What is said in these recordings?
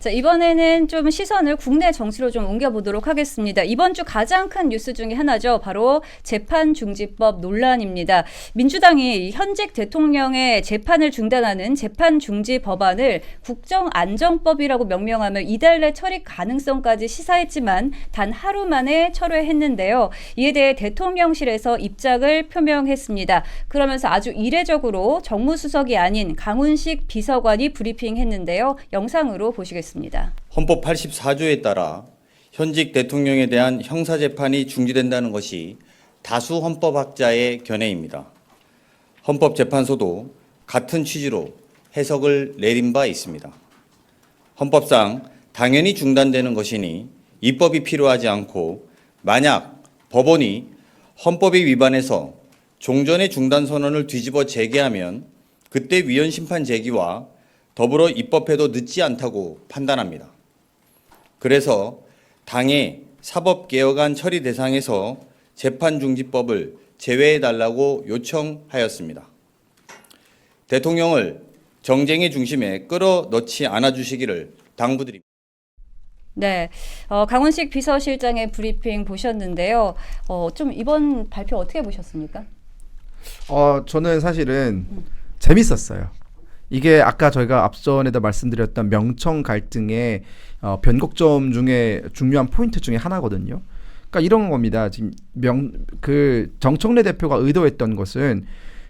자, 이번에는 좀 시선을 국내 정치로 좀 옮겨보도록 하겠습니다. 이번 주 가장 큰 뉴스 중에 하나죠. 바로 재판중지법 논란입니다. 민주당이 현직 대통령의 재판을 중단하는 재판중지 법안을 국정안정법이라고 명명하며 이달 내 처리 가능성까지 시사했지만 단 하루 만에 철회했는데요. 이에 대해 대통령실에서 입장을 표명했습니다. 그러면서 아주 이례적으로 정무수석이 아닌 강훈식 비서관이 브리핑했는데요. 영상으로 보시겠습니다. 헌법 84조에 따라 현직 대통령에 대한 형사재판이 중지된다는 것이 다수 헌법학자의 견해입니다. 헌법재판소도 같은 취지로 해석을 내린 바 있습니다. 헌법상 당연히 중단되는 것이니 입법이 필요하지 않고 만약 법원이 헌법에 위반해서 종전의 중단 선언을 뒤집어 재개하면 그때 위헌 심판 제기와 더불어 입법해도 늦지 않다고 판단합니다. 그래서 당의 사법개혁안 처리 대상에서 재판중지법을 제외해달라고 요청하였습니다. 대통령을 정쟁의 중심에 끌어넣지 않아주시기를 당부드립니다. 네, 강훈식 비서실장의 브리핑 보셨는데요. 좀 이번 발표 어떻게 보셨습니까? 저는 사실은 재밌었어요. 이게 아까 저희가 앞전에도 말씀드렸던 명청 갈등의 변곡점 중에 중요한 포인트 중에 하나거든요. 그러니까 이런 겁니다. 지금 정청래 대표가 의도했던 것은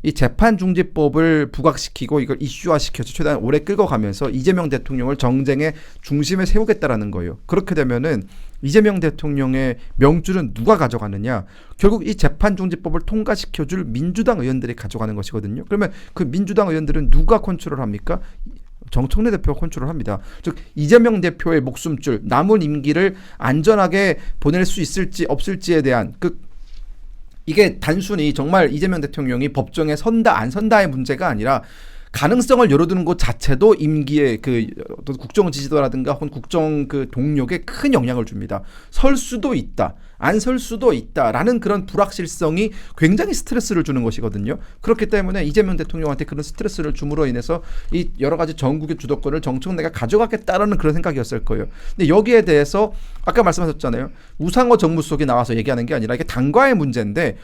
이 재판중지법을 부각시키고 이걸 이슈화시켜서 최대한 오래 끌고 가면서 이재명 대통령을 정쟁의 중심에 세우겠다라는 거예요. 그렇게 되면은 이재명 대통령의 명줄은 누가 가져가느냐? 결국 이 재판중지법을 통과시켜줄 민주당 의원들이 가져가는 것이거든요. 그러면 그 민주당 의원들은 누가 컨트롤 합니까? 정청래 대표가 컨트롤 합니다. 즉 이재명 대표의 목숨줄, 남은 임기를 안전하게 보낼 수 있을지 없을지에 대한 이게 단순히 정말 이재명 대통령이 법정에 선다 안 선다의 문제가 아니라 가능성을 열어두는 것 자체도 임기의 국정 지지도라든가 혹은 국정 동력에 큰 영향을 줍니다. 설 수도 있다, 안 설 수도 있다라는 그런 불확실성이 굉장히 스트레스를 주는 것이거든요. 그렇기 때문에 이재명 대통령한테 그런 스트레스를 줌으로 인해서 이 여러 가지 전국의 주도권을 정청래가 가져가겠다라는 그런 생각이었을 거예요. 근데 여기에 대해서 아까 말씀하셨잖아요. 우상호 정무수석이 나와서 얘기하는 게 아니라 이게 당과의 문제인데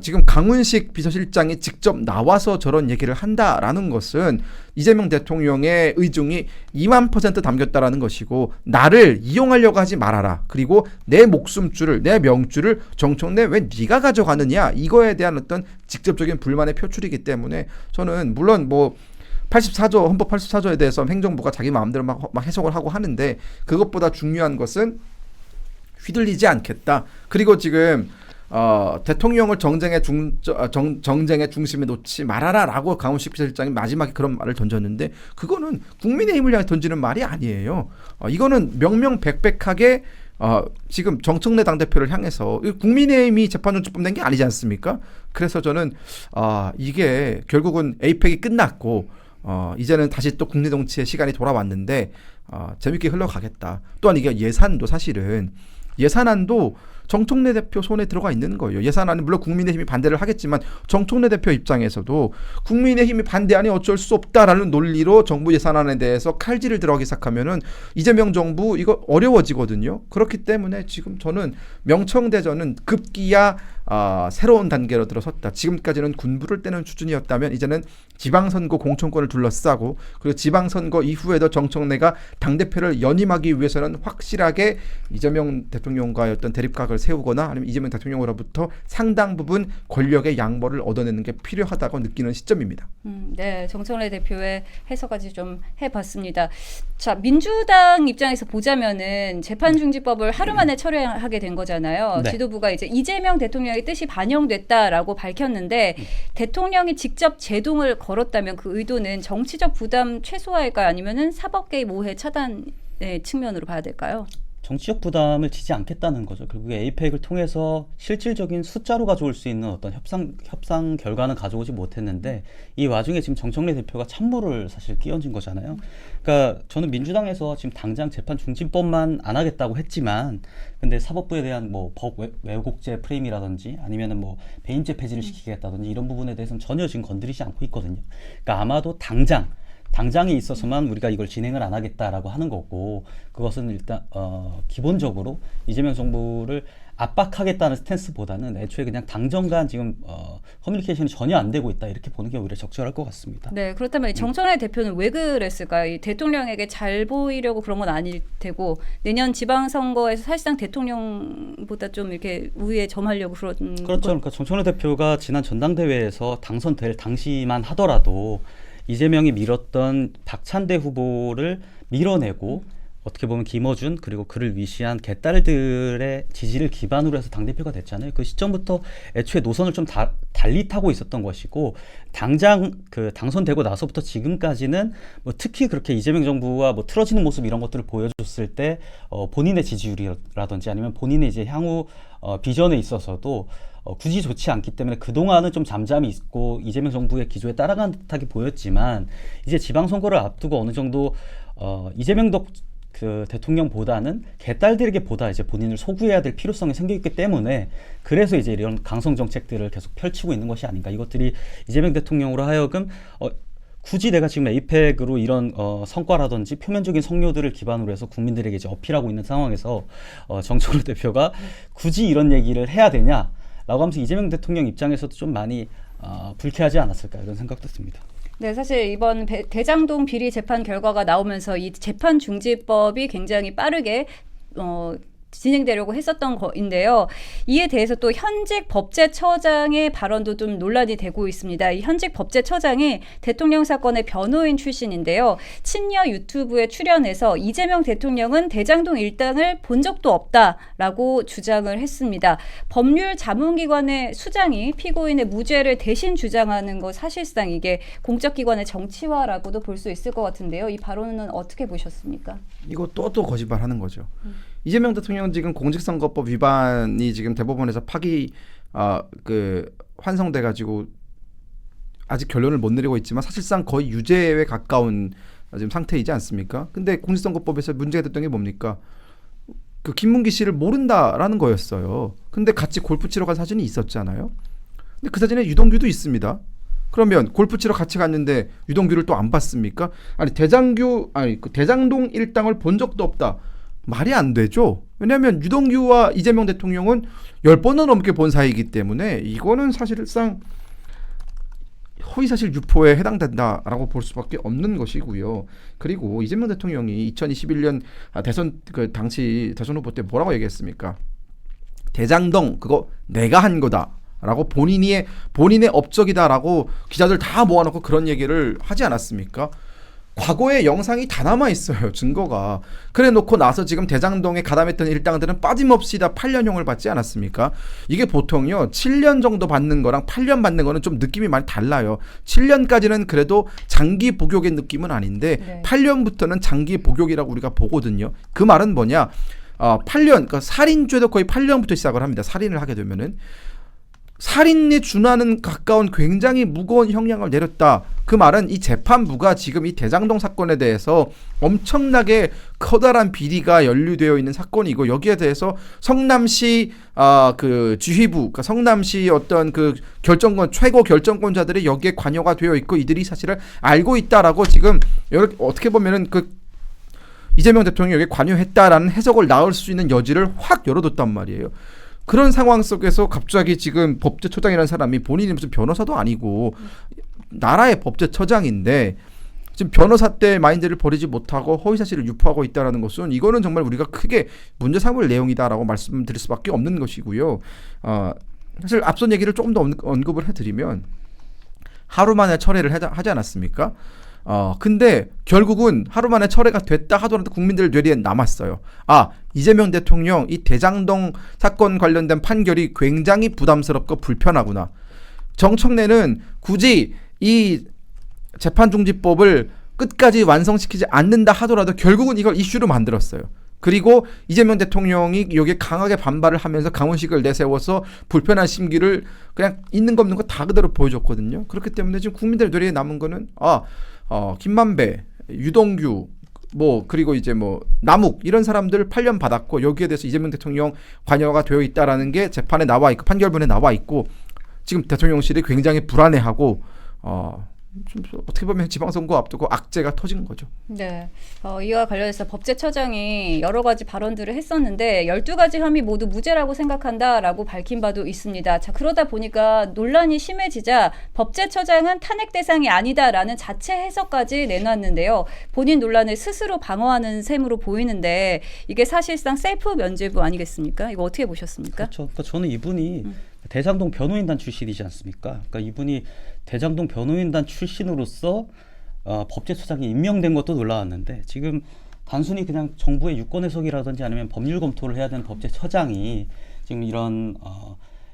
지금 강훈식 비서실장이 직접 나와서 저런 얘기를 한다라는 것은 이재명 대통령의 의중이 2만% 담겼다라는 것이고 나를 이용하려고 하지 말아라. 그리고 내 목숨줄을 내 명줄을 정청래 왜 네가 가져가느냐 이거에 대한 어떤 직접적인 불만의 표출이기 때문에 저는 물론 뭐 84조 헌법 84조에 대해서 행정부가 자기 마음대로 막 해석을 하고 하는데 그것보다 중요한 것은 휘둘리지 않겠다. 그리고 지금 대통령을 정쟁의 중심에 놓지 말아라라고 강훈식 비서실장이 마지막에 그런 말을 던졌는데 그거는 국민의힘을 향해 던지는 말이 아니에요. 이거는 명명백백하게 지금 정청래 당대표를 향해서 국민의힘이 재판중지법 낸 게 아니지 않습니까? 그래서 저는 이게 결국은 에이펙이 끝났고 이제는 다시 또 국내 정치의 시간이 돌아왔는데 재밌게 흘러가겠다. 또한 이게 예산도 사실은 예산안도 정청래 대표 손에 들어가 있는 거예요. 예산안은 물론 국민의힘이 반대를 하겠지만 정청래 대표 입장에서도 국민의힘이 반대하니 어쩔 수 없다라는 논리로 정부 예산안에 대해서 칼질을 들어가기 시작하면은 이재명 정부 이거 어려워지거든요. 그렇기 때문에 지금 저는 명청대전은 급기야 새로운 단계로 들어섰다. 지금까지는 군부를 떼는 수준이었다면 이제는 지방선거 공천권을 둘러싸고 그리고 지방선거 이후에도 정청래가 당대표를 연임하기 위해서는 확실하게 이재명 대통령과의 어떤 대립각을 세우거나 아니면 이재명 대통령으로부터 상당 부분 권력의 양보를 얻어내는 게 필요하다고 느끼는 시점입니다. 네, 정청래 대표의 해석까지 좀 해봤습니다. 자, 민주당 입장에서 보자면은 재판중지법을 하루 만에 철회하게 된 거잖아요. 네. 지도부가 이제 이재명 대통령의 뜻이 반영됐다라고 밝혔는데 대통령이 직접 제동을 걸었다면 그 의도는 정치적 부담 최소화일까요? 아니면은 사법 개입 오해 차단의 측면으로 봐야 될까요? 정치적 부담을 지지 않겠다는 거죠. 결국에 에이펙을 통해서 실질적인 숫자로 가져올 수 있는 어떤 협상 결과는 가져오지 못했는데 이 와중에 지금 정청래 대표가 참모를 사실 끼얹은 거잖아요. 그러니까 저는 민주당에서 지금 당장 재판 중지법만 안 하겠다고 했지만 근데 사법부에 대한 뭐 법 왜곡죄 프레임이라든지 아니면은 뭐 배임죄 폐지를 시키겠다든지 이런 부분에 대해서는 전혀 지금 건드리지 않고 있거든요. 그러니까 아마도 당장 당장에 있어서만 우리가 이걸 진행을 안 하겠다라고 하는 거고, 그것은 일단 기본적으로 이재명 정부를 압박하겠다는 스탠스보다는 애초에 그냥 당정 간 지금 커뮤니케이션이 전혀 안 되고 있다, 이렇게 보는 게 오히려 적절할 것 같습니다. 네, 그렇다면 이 정청래 대표는 왜 그랬을까요? 이 대통령에게 잘 보이려고 그런 건 아닐 테고 내년 지방선거에서 사실상 대통령보다 좀 이렇게 우위에 점하려고 그런 그렇죠. 그러니까 정청래 대표가 지난 전당대회에서 당선될 당시만 하더라도 이재명이 밀었던 박찬대 후보를 밀어내고 어떻게 보면 김어준 그리고 그를 위시한 개딸들의 지지를 기반으로 해서 당대표가 됐잖아요. 그 시점부터 애초에 노선을 좀 달리 타고 있었던 것이고, 당장 그 당선되고 나서부터 지금까지는 뭐 특히 그렇게 이재명 정부와 뭐 틀어지는 모습 이런 것들을 보여줬을 때 본인의 지지율이라든지 아니면 본인의 이제 향후 비전에 있어서도 굳이 좋지 않기 때문에 그동안은 좀 잠잠히 있고 이재명 정부의 기조에 따라가는 듯하게 보였지만, 이제 지방선거를 앞두고 어느 정도 이재명 그 대통령보다는 개딸들에게 보다 이제 본인을 소구해야 될 필요성이 생기기 때문에, 그래서 이제 이런 강성 정책들을 계속 펼치고 있는 것이 아닌가. 이것들이 이재명 대통령으로 하여금 굳이 내가 지금 에이펙으로 이런 성과라든지 표면적인 성료들을 기반으로 해서 국민들에게 이제 어필하고 있는 상황에서 정청래 대표가 굳이 이런 얘기를 해야 되냐라고 하면서 이재명 대통령 입장에서도 좀 많이 불쾌하지 않았을까, 이런 생각도 듭니다. 네, 사실 이번 대장동 비리 재판 결과가 나오면서 이 재판 중지법이 굉장히 빠르게 진행되려고 했었던 거인데요. 이에 대해서 또 현직 법제처장의 발언도 좀 논란이 되고 있습니다. 이 현직 법제처장이 대통령 사건의 변호인 출신인데요. 친여 유튜브에 출연해서 이재명 대통령은 대장동 일당을 본 적도 없다라고 주장을 했습니다. 법률 자문기관의 수장이 피고인의 무죄를 대신 주장하는 거, 사실상 이게 공적기관의 정치화라고도 볼 수 있을 것 같은데요. 이 발언은 어떻게 보셨습니까? 이거 또 거짓말하는 거죠. 이재명 대통령은 지금 공직선거법 위반이 지금 대법원에서 환송돼 가지고 아직 결론을 못 내리고 있지만 사실상 거의 유죄에 가까운 지금 상태이지 않습니까? 근데 공직선거법에서 문제가 됐던 게 뭡니까? 그 김문기 씨를 모른다라는 거였어요. 근데 같이 골프 치러 간 사진이 있었잖아요. 근데 그 사진에 유동규도 있습니다. 그러면 골프 치러 같이 갔는데 유동규를 또 안 봤습니까? 아니 그 대장동 일당을 본 적도 없다. 말이 안 되죠. 왜냐하면 유동규와 이재명 대통령은 10번은 넘게 본 사이이기 때문에 이거는 사실상 허위사실 유포에 해당된다라고 볼 수밖에 없는 것이고요. 그리고 이재명 대통령이 2021년 대선 그 당시 대선 후보 때 뭐라고 얘기했습니까? 대장동 그거 내가 한 거다라고 본인의 업적이다라고 기자들 다 모아놓고 그런 얘기를 하지 않았습니까? 과거의 영상이 다 남아있어요. 증거가. 그래 놓고 나서 지금 대장동에 가담했던 일당들은 빠짐없이 다 8년형을 받지 않았습니까? 이게 보통요 7년 정도 받는 거랑 8년 받는 거는 좀 느낌이 많이 달라요. 7년까지는 그래도 장기 복역의 느낌은 아닌데 네. 8년부터는 장기 복역이라고 우리가 보거든요. 그 말은 뭐냐, 8년, 그러니까 살인죄도 거의 8년부터 시작을 합니다. 살인을 하게 되면은 살인에 준하는 가까운 굉장히 무거운 형량을 내렸다. 그 말은 이 재판부가 지금 이 대장동 사건에 대해서 엄청나게 커다란 비리가 연루되어 있는 사건이고, 여기에 대해서 성남시 그 지휘부, 그러니까 성남시 어떤 그 최고 결정권자들이 여기에 관여가 되어 있고 이들이 사실을 알고 있다라고 지금 이렇게 어떻게 보면은 그 이재명 대통령이 여기에 관여했다라는 해석을 나올 수 있는 여지를 확 열어뒀단 말이에요. 그런 상황 속에서 갑자기 지금 법제처장이라는 사람이 본인이 무슨 변호사도 아니고 나라의 법제처장인데 지금 변호사 때 마인드를 버리지 못하고 허위사실을 유포하고 있다는 것은 이거는 정말 우리가 크게 문제 삼을 내용이다라고 말씀드릴 수밖에 없는 것이고요. 사실 앞선 얘기를 조금 더 언급을 해드리면 하루 만에 철회를 하지 않았습니까? 근데 결국은 하루 만에 철회가 됐다 하더라도 국민들 뇌리에 남았어요. 이재명 대통령 이 대장동 사건 관련된 판결이 굉장히 부담스럽고 불편하구나. 정청래는 굳이 이 재판중지법을 끝까지 완성시키지 않는다 하더라도 결국은 이걸 이슈로 만들었어요. 그리고 이재명 대통령이 여기에 강하게 반발을 하면서 강훈식을 내세워서 불편한 심기를 그냥 있는 거 없는 거 다 그대로 보여줬거든요. 그렇기 때문에 지금 국민들 뇌리에 남은 거는 김만배, 유동규, 그리고 이제 남욱 이런 사람들 8년 받았고 여기에 대해서 이재명 대통령 관여가 되어 있다라는 게 재판에 나와 있고 판결문에 나와 있고 지금 대통령실이 굉장히 불안해하고 좀 어떻게 보면 지방선거 앞두고 악재가 터진 거죠. 네. 이와 관련해서 법제처장이 여러 가지 발언들을 했었는데 12가지 혐의 모두 무죄라고 생각한다라고 밝힌 바도 있습니다. 자, 그러다 보니까 논란이 심해지자 법제처장은 탄핵 대상이 아니다라는 자체 해석까지 내놨는데요. 본인 논란을 스스로 방어하는 셈으로 보이는데 이게 사실상 셀프 면죄부 아니겠습니까? 이거 어떻게 보셨습니까? 그렇죠. 그러니까 저는 이분이 대장동 변호인단 출신이지 않습니까? 그러니까 이분이 대장동 변호인단 출신으로서 법제처장이 임명된 것도 놀라웠는데 지금 단순히 그냥 정부의 유권 해석이라든지 아니면 법률 검토를 해야 되는 법제처장이 지금 이런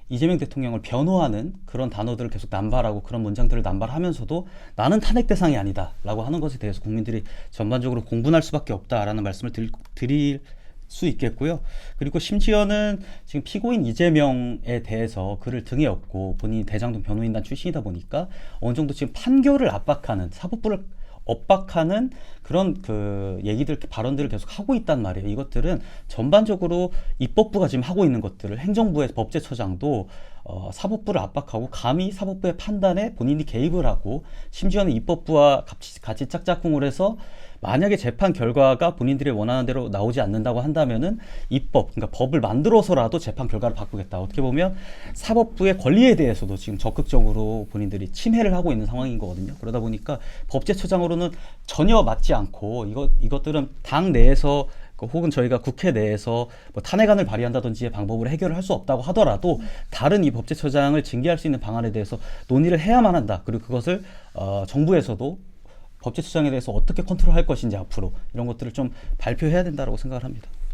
이재명 대통령을 변호하는 그런 단어들을 계속 남발하고 그런 문장들을 남발하면서도 나는 탄핵 대상이 아니다라고 하는 것에 대해서 국민들이 전반적으로 공분할 수밖에 없다라는 말씀을 드릴 수 있겠고요. 그리고 심지어는 지금 피고인 이재명에 대해서 그를 등에 업고 본인이 대장동 변호인단 출신이다 보니까 어느 정도 지금 판결을 압박하는 사법부를 엇박하는 그런 그 얘기들 발언들을 계속 하고 있단 말이에요. 이것들은 전반적으로 입법부가 지금 하고 있는 것들을 행정부의 법제처장도 사법부를 압박하고 감히 사법부의 판단에 본인이 개입을 하고 심지어는 입법부와 같이 짝짝꿍을 해서 만약에 재판 결과가 본인들이 원하는 대로 나오지 않는다고 한다면은 입법, 그러니까 법을 만들어서라도 재판 결과를 바꾸겠다. 어떻게 보면 사법부의 권리에 대해서도 지금 적극적으로 본인들이 침해를 하고 있는 상황인 거거든요. 그러다 보니까 법제처장으로는 전혀 맞지 않고 이것들은 당 내에서 혹은 저희가 국회 내에서 뭐 탄핵안을 발의한다든지의 방법으로 해결을 할 수 없다고 하더라도 다른 이 법제처장을 징계할 수 있는 방안에 대해서 논의를 해야만 한다. 그리고 그것을 정부에서도 법제처장에 대해서 어떻게 컨트롤할 것인지 앞으로 이런 것들을 좀 발표해야 된다고 생각을 합니다.